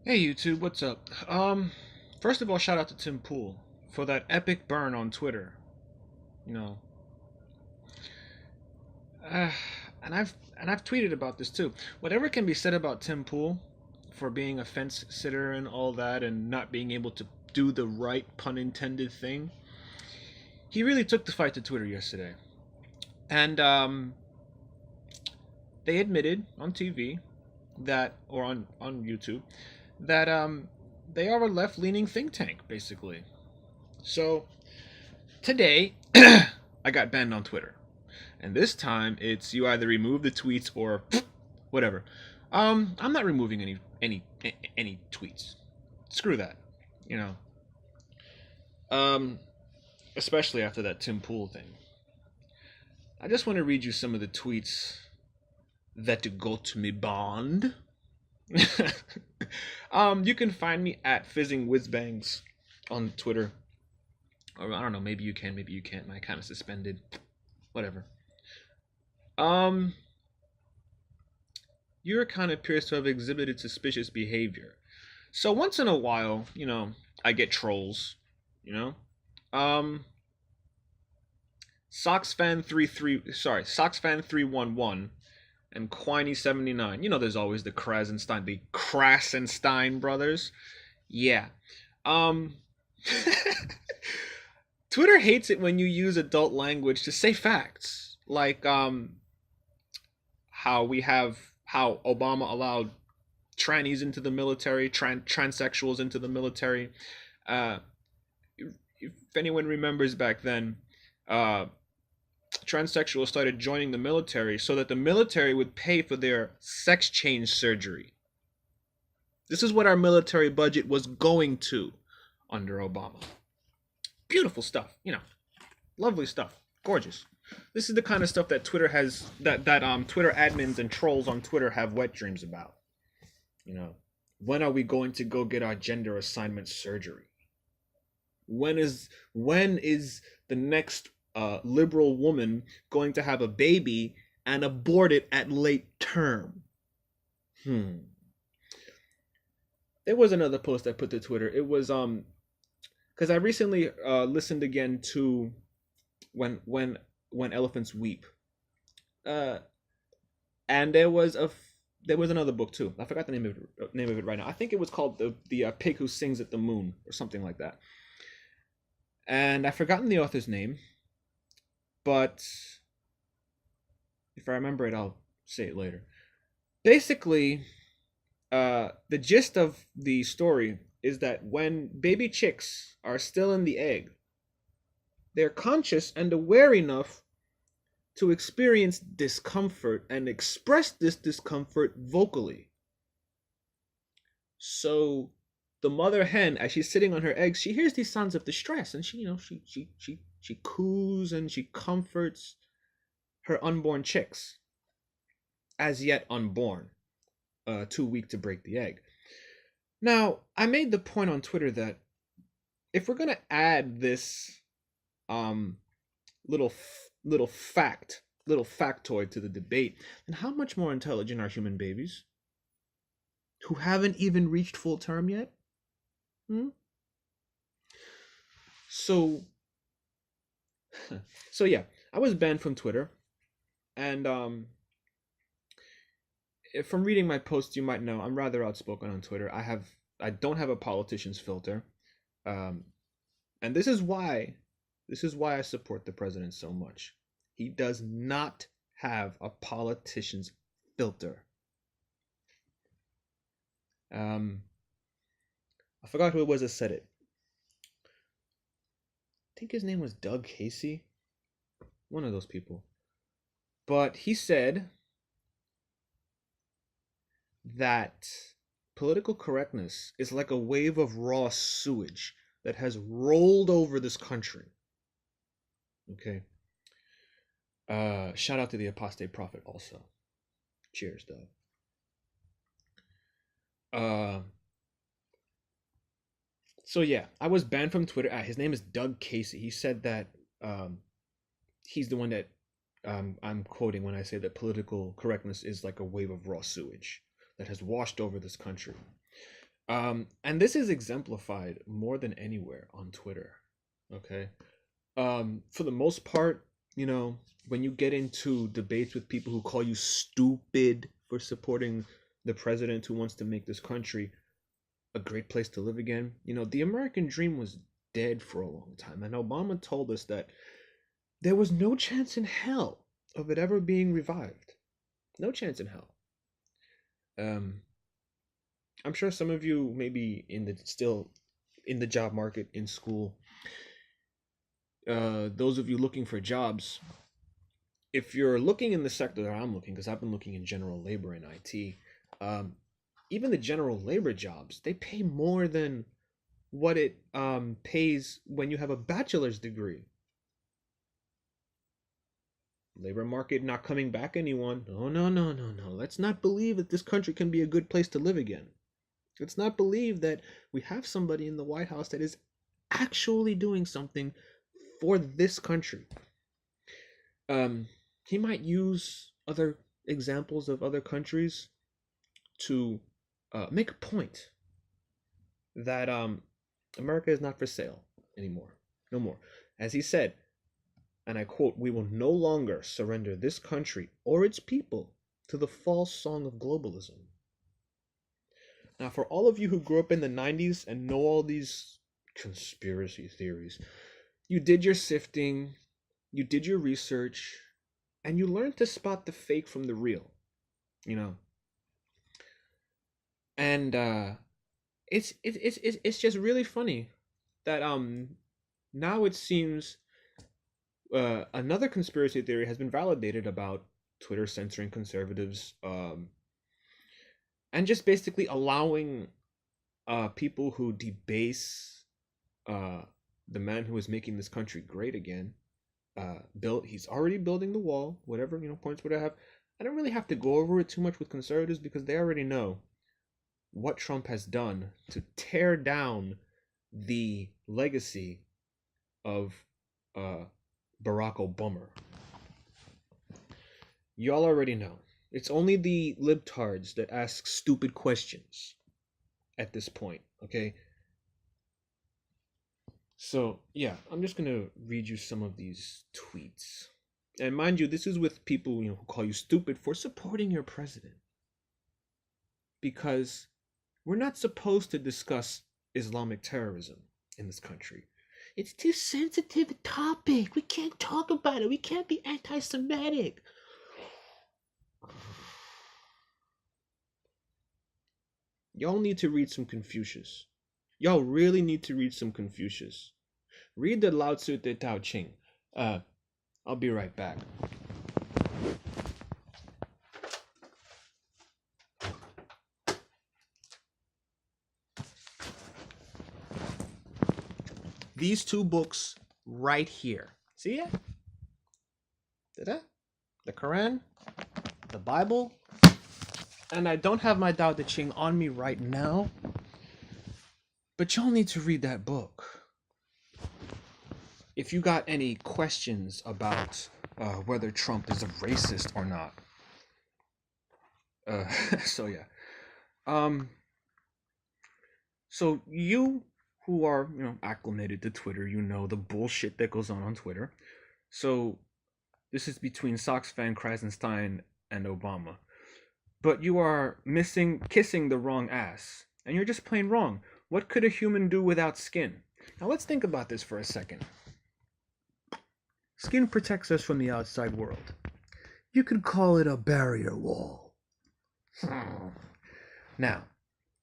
Hey YouTube, what's up? First of all, shout out to Tim Pool for that epic burn on Twitter. You know, uh, and I've tweeted about this too. Whatever can be said about Tim Pool for being a fence sitter and all that, and not being able to do the right pun intended thing, he really took the fight to Twitter yesterday, and they admitted on TV that, or on YouTube, that they are a left leaning think tank basically. So today, I got banned on Twitter, and this time it's you either remove the tweets or whatever. I'm not removing any tweets. Screw that, you know. Um, Especially after that Tim Pool thing. I just want to read you some of the tweets that got me banned. You can find me at Fizzing Whizbangs on Twitter. Or I don't know, maybe you can, maybe you can't. My account is suspended. Whatever. Um, your account appears to have exhibited suspicious behavior. So once in a while, I get trolls. You know, um, Sox fan 311 and Quiney 79. There's always the Krasenstein brothers. Yeah. Um, Twitter hates it when you use adult language to say facts, like how Obama allowed trannies into the military, transsexuals into the military. Uh, if anyone remembers back then, uh, transsexuals started joining the military so that the military would pay for their sex change surgery. This is what our military budget was going to under Obama. Beautiful stuff, lovely stuff, gorgeous. This is the kind of stuff that Twitter has that Twitter admins and trolls on Twitter have wet dreams about. You know, when are we going to go get our gender assignment surgery? When is the next liberal woman going to have a baby and abort it at late term? There was another post I put to Twitter. It was because I recently listened again to when elephants weep, uh, and there was another book too. I forgot the name of it right now. I think it was called the pig who sings at the moon or something like that. And I've forgotten the author's name, but if I remember it, I'll say it later. Basically, the gist of the story is that when baby chicks are still in the egg, they're conscious and aware enough to experience discomfort and express this discomfort vocally. So the mother hen, as she's sitting on her eggs, she hears these sounds of distress, and she coos and she comforts her unborn chicks, as yet unborn, too weak to break the egg. Now, I made the point on Twitter that if we're gonna add this um little little factoid to the debate, then how much more intelligent are human babies who haven't even reached full term yet? Hmm? So, so yeah, I was banned from Twitter, and from reading my posts, you might know I'm rather outspoken on Twitter. I don't have a politician's filter, um, and this is why I support the president so much. He does not have a politician's filter. Um, I forgot who it was that said it. I think his name was Doug Casey, one of those people. But he said that political correctness is like a wave of raw sewage that has rolled over this country. Okay. Shout out to the apostate prophet also. Cheers, Doug. Uh, so yeah, I was banned from Twitter. His name is Doug Casey. He said that um, he's the one that I'm quoting when I say that political correctness is like a wave of raw sewage that has washed over this country. And this is exemplified more than anywhere on Twitter. Okay. For the most part, when you get into debates with people who call you stupid for supporting the president who wants to make this country a great place to live again, the American dream was dead for a long time. And Obama told us that there was no chance in hell of it ever being revived. No chance in hell. Um, I'm sure some of you maybe still in the job market, in school. Those of you looking for jobs, if you're looking in the sector that I'm looking, because I've been looking in general labor and IT, even the general labor jobs, they pay more than what it pays when you have a bachelor's degree. Labor market not coming back, anyone? No, no, no, no, no. Let's not believe that this country can be a good place to live again. Let's not believe that we have somebody in the White House that is actually doing something for this country. He might use other examples of other countries to make a point that America is not for sale anymore. No more. As he said, and I quote, "We will no longer surrender this country or its people to the false song of globalism." Now, for all of you who grew up in the 90s and know all these conspiracy theories, you did your sifting, you did your research, and you learned to spot the fake from the real, And it's just really funny that now it seems another conspiracy theory has been validated about Twitter censoring conservatives, and just basically allowing people who debase the man who is making this country great again. He's already building the wall, whatever points would I have. I don't really have to go over it too much with conservatives because they already know what Trump has done to tear down the legacy of Barack Obama. Y'all already know. It's only the libtards that ask stupid questions at this point, okay? So, yeah, I'm just going to read you some of these tweets. And mind you, this is with people who call you stupid for supporting your president. Because we're not supposed to discuss Islamic terrorism in this country. It's too sensitive a topic. We can't talk about it. We can't be anti-Semitic. Y'all need to read some Confucius. Y'all really need to read some Confucius. Read the Lao Tzu de Tao Ching. I'll be right back. These two books right here. See it? The Quran, the Bible, and I don't have my Tao Te Ching on me right now, but y'all need to read that book. If you got any questions about whether Trump is a racist or not, so yeah, so you who are acclimated to Twitter, the bullshit that goes on Twitter. So this is between Sox fan Krasenstein and Obama. But you are kissing the wrong ass. And you're just plain wrong. What could a human do without skin? Now let's think about this for a second. Skin protects us from the outside world. You could call it a barrier wall. Now,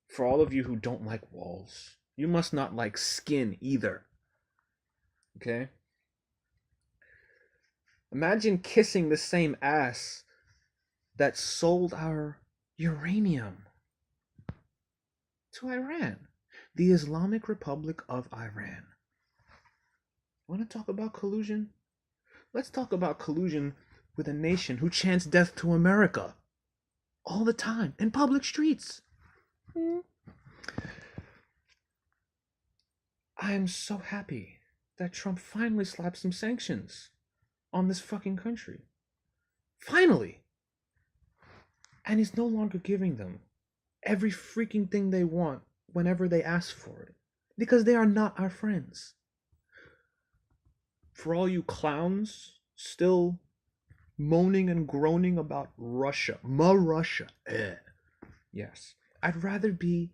for all of you who don't like walls, you must not like skin either. Okay? Imagine kissing the same ass that sold our uranium to Iran, the Islamic Republic of Iran. Want to talk about collusion? Let's talk about collusion with a nation who chants death to America all the time in public streets. I am so happy that Trump finally slapped some sanctions on this fucking country. Finally! And he's no longer giving them every freaking thing they want whenever they ask for it, because they are not our friends. For all you clowns still moaning and groaning about Russia, Russia, yes, I'd rather be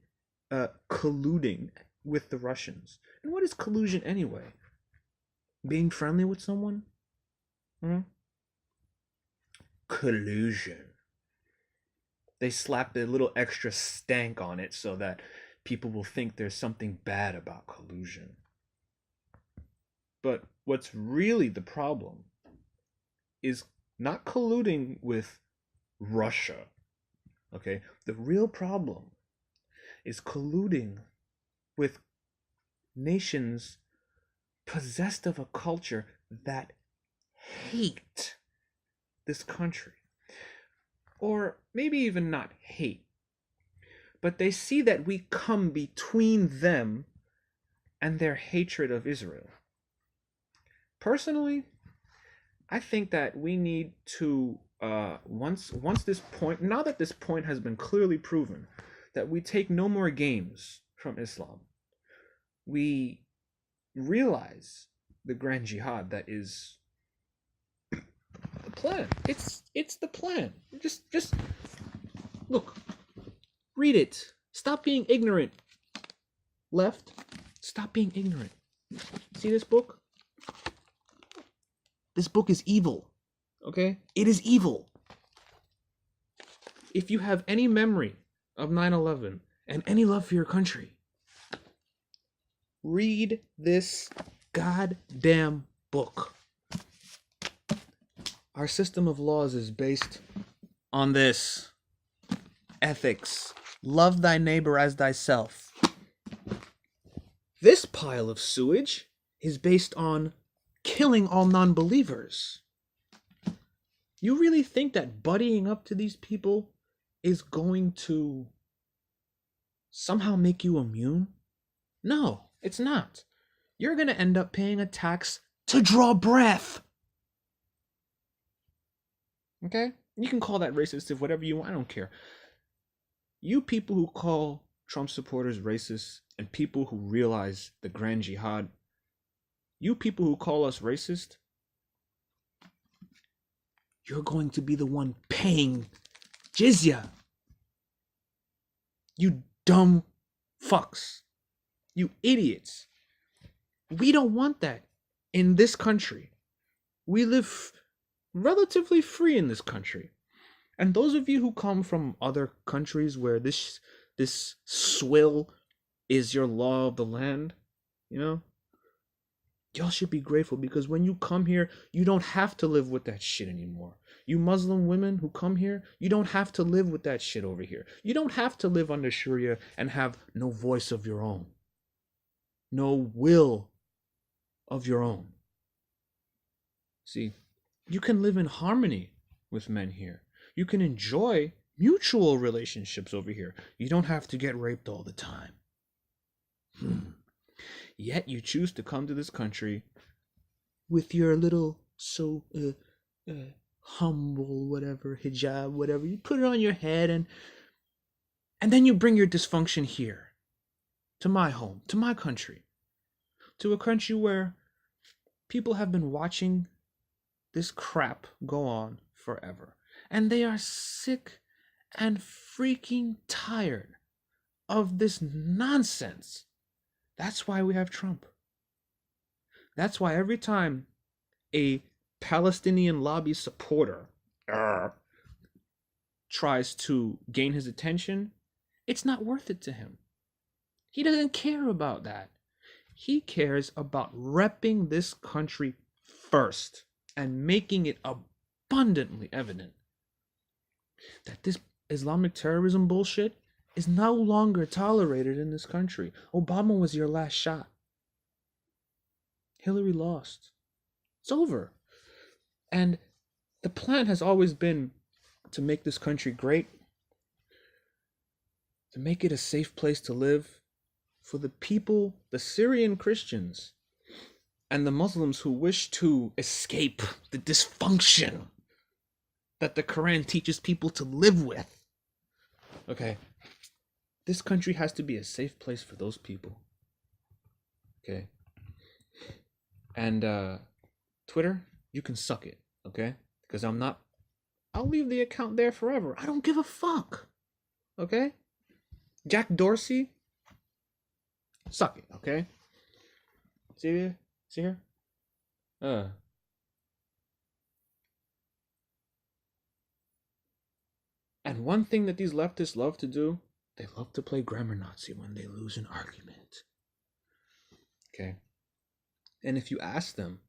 colluding with the Russians. And what is collusion anyway? Being friendly with someone? Collusion. They slapped a little extra stank on it so that people will think there's something bad about collusion. But what's really the problem is not colluding with Russia. Okay? The real problem is colluding with nations possessed of a culture that hate this country. Or maybe even not hate, but they see that we come between them and their hatred of Israel. Personally, I think that we need to once this point, now that this point has been clearly proven, that we take no more games from Islam, we realize the grand jihad that is the plan. It's the plan. Just look, read it. Stop being ignorant. Left, stop being ignorant. See this book? This book is evil. Okay? It is evil. If you have any memory of 9/11 and any love for your country, read this goddamn book. Our system of laws is based on this. Ethics. Love thy neighbor as thyself. This pile of sewage is based on killing all non-believers. You really think that buddying up to these people is going to somehow make you immune? No, it's not. You're going to end up paying a tax to draw breath. Okay? You can call that racist if whatever you want. I don't care. You people who call Trump supporters racist and people who realize the grand jihad, you people who call us racist, you're going to be the one paying jizya. You dumb fucks. You idiots. We don't want that in this country. We live relatively free in this country. And those of you who come from other countries where this swill is your law of the land, y'all should be grateful, because when you come here, you don't have to live with that shit anymore. You Muslim women who come here, you don't have to live with that shit over here. You don't have to live under Sharia and have no voice of your own. No will of your own. See, you can live in harmony with men here. You can enjoy mutual relationships over here. You don't have to get raped all the time. Yet you choose to come to this country with your little humble whatever, hijab, whatever. You put it on your head and then you bring your dysfunction here. To my home, to my country. To a country where people have been watching this crap go on forever. And they are sick and freaking tired of this nonsense. That's why we have Trump. That's why every time a Palestinian lobby supporter tries to gain his attention, it's not worth it to him. He doesn't care about that. He cares about repping this country first and making it abundantly evident that this Islamic terrorism bullshit is no longer tolerated in this country. Obama was your last shot. Hillary lost. It's over. And the plan has always been to make this country great, to make it a safe place to live for the people, the Syrian Christians, and the Muslims who wish to escape the dysfunction that the Quran teaches people to live with. Okay. This country has to be a safe place for those people. Okay. And Twitter, you can suck it, okay? Because I'll leave the account there forever. I don't give a fuck. Okay? Jack Dorsey, suck it, okay? See here? And one thing that these leftists love to do, they love to play grammar Nazi when they lose an argument. Okay? And if you ask them,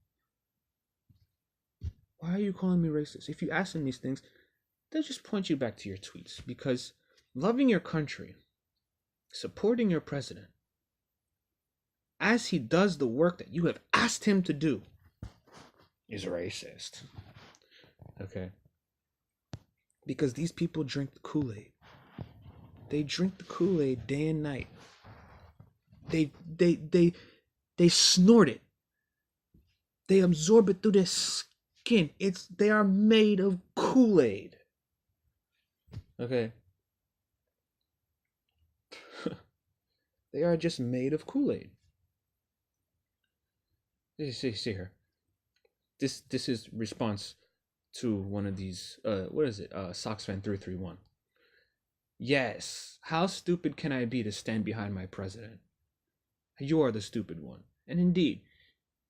why are you calling me racist? If you ask them these things, they'll just point you back to your tweets. Because loving your country, supporting your president, as he does the work that you have asked him to do, is racist. Okay? Because these people drink the Kool-Aid. They drink the Kool-Aid day and night. They snort it. They absorb it through their skin. They are made of Kool-Aid. Okay. They are just made of Kool-Aid. See here. This is response to one of these, what is it? SoxFan331. Yes, how stupid can I be to stand behind my president? You are the stupid one. And indeed,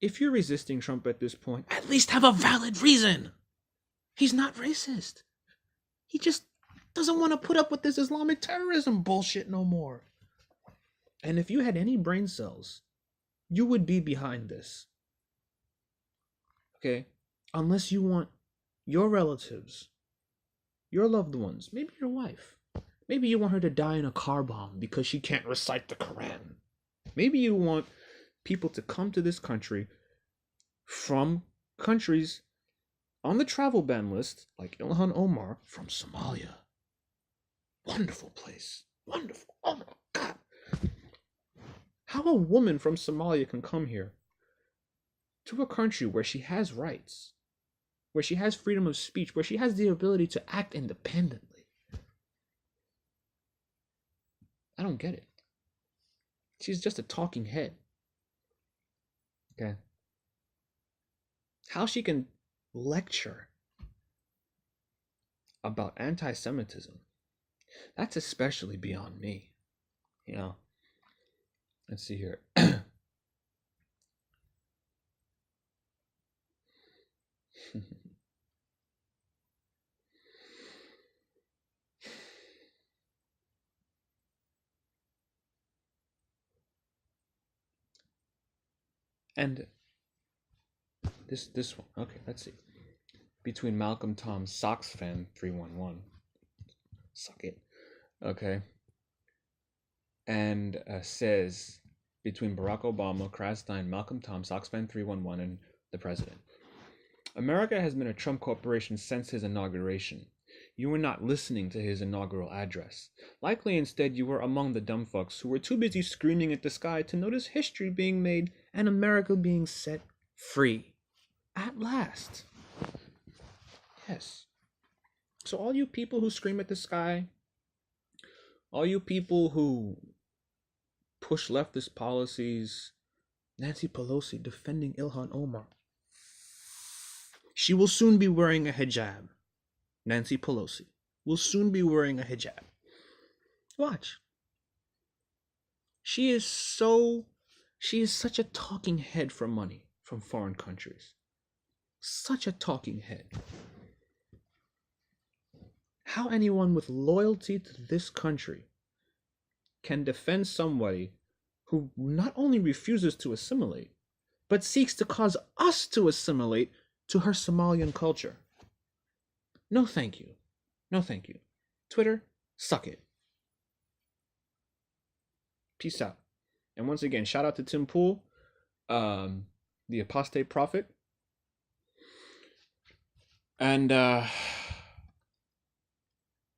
if you're resisting Trump at this point, at least have a valid reason. He's not racist. He just doesn't want to put up with this Islamic terrorism bullshit no more. And if you had any brain cells, you would be behind this. Okay? Unless you want your relatives, your loved ones, maybe your wife, maybe you want her to die in a car bomb because she can't recite the Quran. Maybe you want people to come to this country from countries on the travel ban list, like Ilhan Omar from Somalia. Wonderful place. Wonderful. Oh my God. How a woman from Somalia can come here to a country where she has rights, where she has freedom of speech, where she has the ability to act independently. I don't get it. She's just a talking head. Okay. How she can lecture about anti-Semitism, that's especially beyond me. You know, let's see here. And this one, okay, let's see. Between Malcolm Tom SoxFan311, suck it, okay, and says between Barack Obama, Krasstein, Malcolm Tom, SoxFan311, and the president. America has been a Trump corporation since his inauguration. You were not listening to his inaugural address. Likely instead you were among the dumb fucks who were too busy screaming at the sky to notice history being made and America being set free. At last. Yes. So all you people who scream at the sky, all you people who push leftist policies, Nancy Pelosi defending Ilhan Omar, she will soon be wearing a hijab. Nancy Pelosi will soon be wearing a hijab. Watch. She is such a talking head for money from foreign countries. Such a talking head. How anyone with loyalty to this country can defend somebody who not only refuses to assimilate, but seeks to cause us to assimilate to her Somalian culture. No thank you. No thank you. Twitter, suck it. Peace out. And once again, shout out to Tim Pool, the apostate prophet. And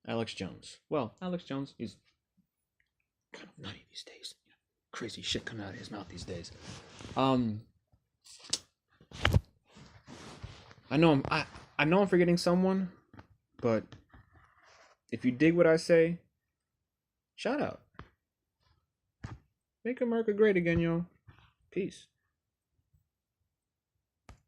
Alex Jones. Well, Alex Jones is kind of nutty these days. Crazy shit coming out of his mouth these days. I know I'm forgetting someone, but if you dig what I say, shout out. Make America great again, y'all. Peace.